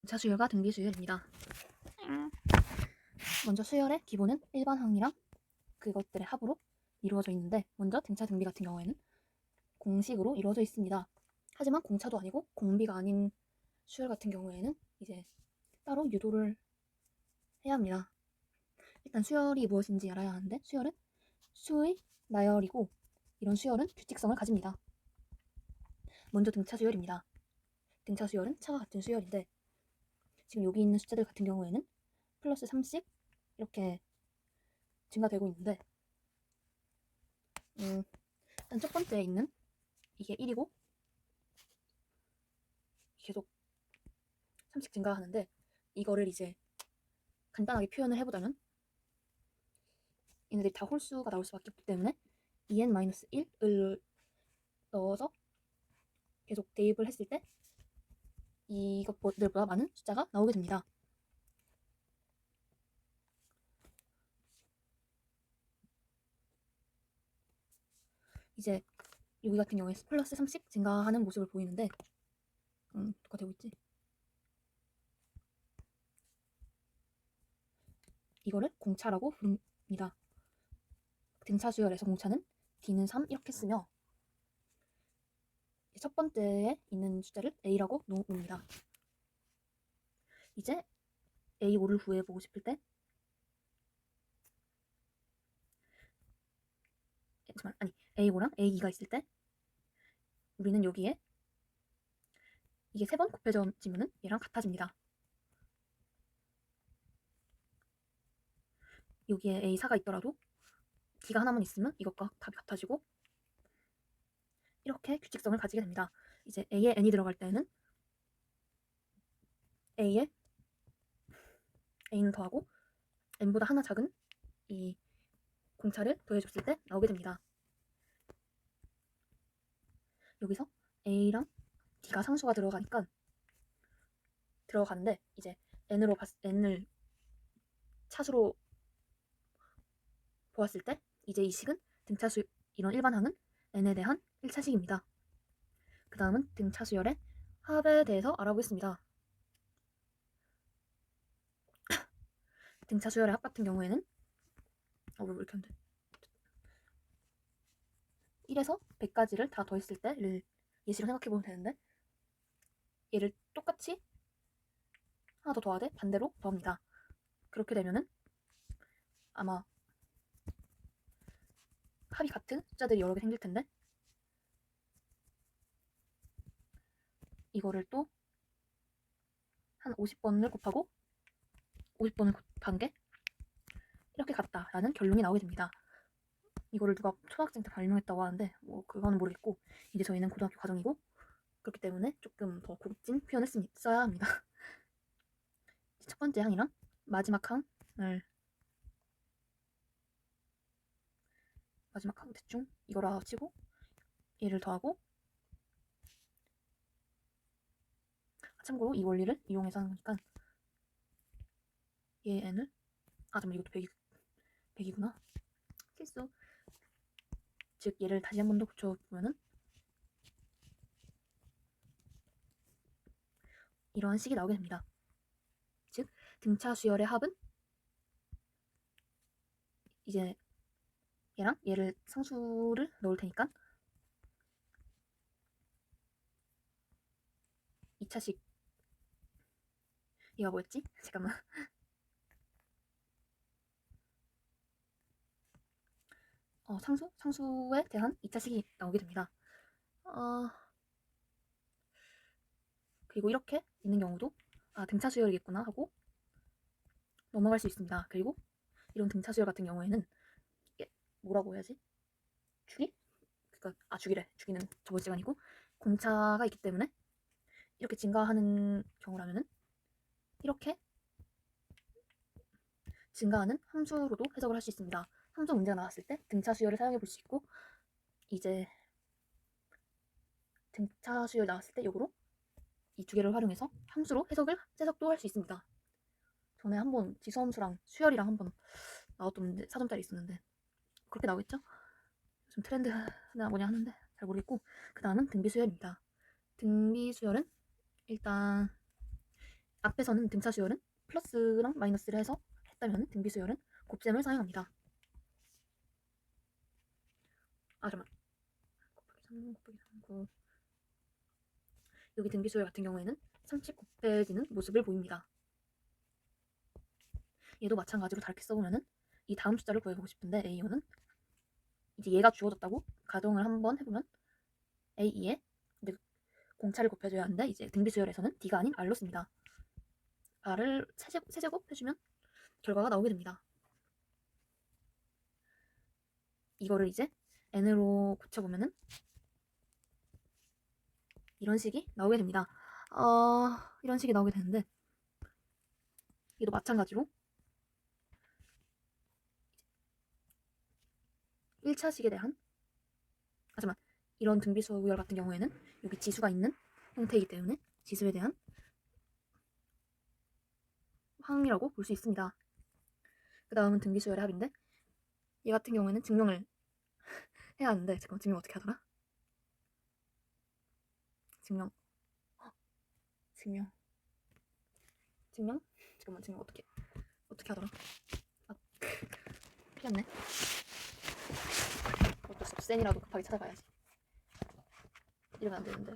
등차 수열과 등비 수열입니다. 먼저 수열의 기본은 일반항이랑 그것들의 합으로 이루어져 있는데, 먼저 등차 등비 같은 경우에는 공식으로 이루어져 있습니다. 하지만 공차도 아니고 공비가 아닌 수열 같은 경우에는 이제 따로 유도를 해야 합니다. 일단 수열이 무엇인지 알아야 하는데, 수열은 수의 나열이고 이런 수열은 규칙성을 가집니다. 먼저 등차 수열입니다. 등차 수열은 차가 같은 수열인데, 지금 여기 있는 숫자들 같은 경우에는 플러스 3씩 이렇게 증가되고 있는데, 일단 첫 번째에 있는 이게 1이고 계속 3씩 증가하는데, 이거를 이제 간단하게 표현을 해보자면 얘네들이 다 홀수가 나올 수밖에 없기 때문에 en-1을 넣어서 계속 대입을 했을 때 이것들보다 많은 숫자가 나오게 됩니다. 이제 여기 같은 경우에 플러스 3씩 증가하는 모습을 보이는데, 누가 되고 있지? 이거를 공차라고 부릅니다. 등차 수열에서 공차는 D는 3 이렇게 쓰며 첫 번째에 있는 숫자를 A라고 놓습니다. 이제 A5를 구해보고 싶을 때, A5랑 A2가 있을 때 우리는 여기에 이게 3번 곱해지면은 얘랑 같아집니다. 여기에 A4가 있더라도 D가 하나만 있으면 이것과 답이 같아지고 이렇게 규칙성을 가지게 됩니다. 이제 A에 N이 들어갈 때는 A에 A는 더하고 N보다 하나 작은 이 공차를 더해줬을 때 나오게 됩니다. 여기서 A랑 D가 상수가 들어가는데 이제 N을 차수로 보았을 때 이제 이 식은 등차수 이런 일반항은 N에 대한 1차식입니다. 그 다음은 등차수열의 합에 대해서 알아보겠습니다. 등차수열의 합 같은 경우에는 왜 이렇게 안 돼? 1에서 100까지를 다 더했을 때를 예시로 생각해보면 되는데, 얘를 똑같이 하나 더 더하되 반대로 더합니다. 그렇게 되면은 아마 합이 같은 숫자들이 여러 개 생길 텐데, 이거를 또 한 50번을 곱하고 50번을 곱한 게 이렇게 같다라는 결론이 나오게 됩니다. 이거를 누가 초등학생 때 발명했다고 하는데 뭐 그거는 모르겠고, 이제 저희는 고등학교 과정이고 그렇기 때문에 조금 더 고급진 표현을 써야 합니다. 첫 번째 항이랑 마지막 항 대충 이거라 치고 얘를 더하고, 참고로 이 원리를 이용해서 하는 거니까 얘 n을 잠깐만, 이것도 100이구나 실수. 즉 얘를 다시 한 번 더 붙여보면은 이러한 식이 나오게 됩니다. 즉 등차 수열의 합은 이제 얘랑 얘를 상수를 넣을 테니까 2차식 얘가 뭐였지? 잠깐만. 상수에 대한 2차식이 나오게 됩니다. 그리고 이렇게 있는 경우도 등차 수열이겠구나 하고 넘어갈 수 있습니다. 그리고 이런 등차 수열 같은 경우에는 뭐라고 해야지? 주기? 그러니까 주기래. 주기는 저번 시간이고 공차가 있기 때문에 이렇게 증가하는 경우라면은 이렇게 증가하는 함수로도 해석을 할 수 있습니다. 함수 문제가 나왔을 때 등차 수열을 사용해 볼 수 있고, 이제 등차 수열 나왔을 때 역으로 이 두 개를 활용해서 함수로 해석도 할 수 있습니다. 전에 한번 지수함수랑 수열이랑 한번 나왔던 4점짜리 있었는데 그렇게 나오겠죠? 요즘 트렌드나 뭐냐 하는데 잘 모르겠고, 그 다음은 등비수열입니다. 등비수열은 일단 앞에서는 등차 수열은 플러스랑 마이너스를 해서 했다면 등비 수열은 곱셈을 사용합니다. 잠깐만. 곱하기 3, 곱하기 3, 9. 여기 등비 수열 같은 경우에는 30 곱해지는 모습을 보입니다. 얘도 마찬가지로 다르게 써보면은 이 다음 숫자를 구해보고 싶은데 A5는 이제 얘가 주어졌다고 가정을 한번 해보면 A2에 공차를 곱해줘야 하는데 이제 등비 수열에서는 D가 아닌 R로 씁니다. R을 세제곱 해주면 결과가 나오게 됩니다. 이거를 이제 N으로 고쳐보면은 이런 식이 나오게 됩니다. 이런 식이 나오게 되는데 얘도 마찬가지로 1차식에 대한 하지만 이런 등비수열 같은 경우에는 여기 지수가 있는 형태이기 때문에 지수에 대한 항이라고 볼 수 있습니다. 그 다음은 등비수열의 합인데 얘 같은 경우에는 증명을 해야 하는데 잠깐만 증명 어떻게 하더라? 증명 잠깐만 증명 어떻게 하더라? 틀렸네. 어쩔 수 없어. 센이라도 급하게 찾아가야지. 이러면 안 되는데.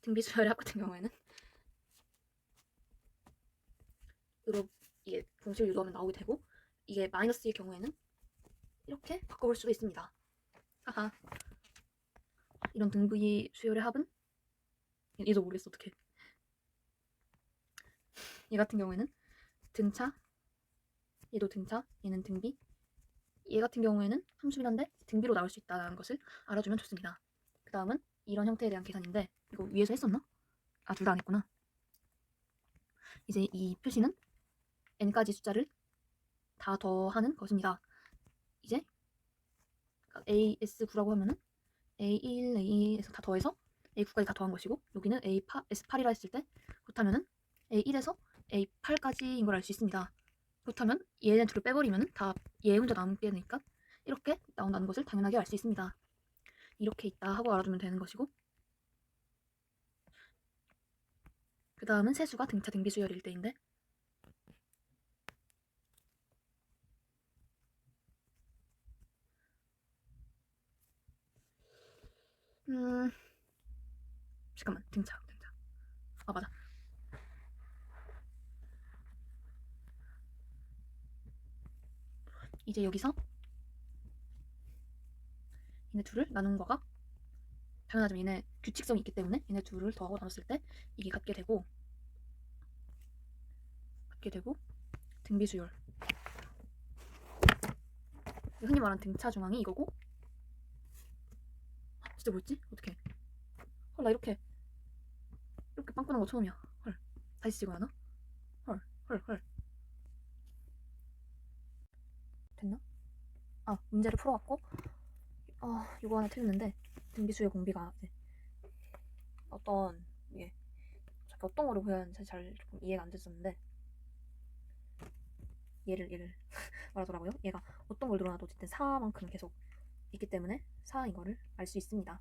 등비수열의 합 같은 경우에는 이게 공식을 유도하면 나오게 되고 이게 마이너스일 경우에는 이렇게 바꿔볼 수도 있습니다. 하하. 이런 등비 수열의 합은 얘도 모르겠어 어떡해. 얘 같은 경우에는 등차, 얘도 등차, 얘는 등비. 얘 같은 경우에는 함수긴 한데 등비로 나올 수 있다는 것을 알아주면 좋습니다. 그 다음은 이런 형태에 대한 계산인데 이거 위에서 했었나? 둘 다 안 했구나. 이제 이 표시는 n까지 숫자를 다 더하는 것입니다. 이제 AS9라고 하면은 A1, A2에서 다 더해서 A9까지 다 더한 것이고 여기는 S8이라 했을 때 그렇다면은 A1에서 A8까지인 걸 알 수 있습니다. 그렇다면 얘네 둘을 빼버리면 다 얘 혼자 남게 되니까 이렇게 나온다는 것을 당연하게 알 수 있습니다. 이렇게 있다 하고 알아두면 되는 것이고 그 다음은 세수가 등차 등비 수열일 때인데 잠깐만 등차 맞아. 이제 여기서 얘네 둘을 나눈 거가 당연하지만 얘네 규칙성이 있기 때문에 얘네 둘을 더하고 나눴을 때 이게 같게 되고 등비수열 흔히 말하는 등차 중앙이 이거고 진짜 뭐였지? 어떡해. 헐 나 이렇게 빵꾸난 거 처음이야. 헐 다시 찍어야 하나? 헐 됐나? 문제를 풀어왔고 이거 하나 틀렸는데 등비수열 공비가 어떤 이게 어떤 거를 보여야 하는지 잘 조금 이해가 안 됐었는데 얘를 말하더라고요. 얘가 어떤 걸 늘어나도 어쨌든 4만큼 계속 있기 때문에 4인 거를 알 수 있습니다.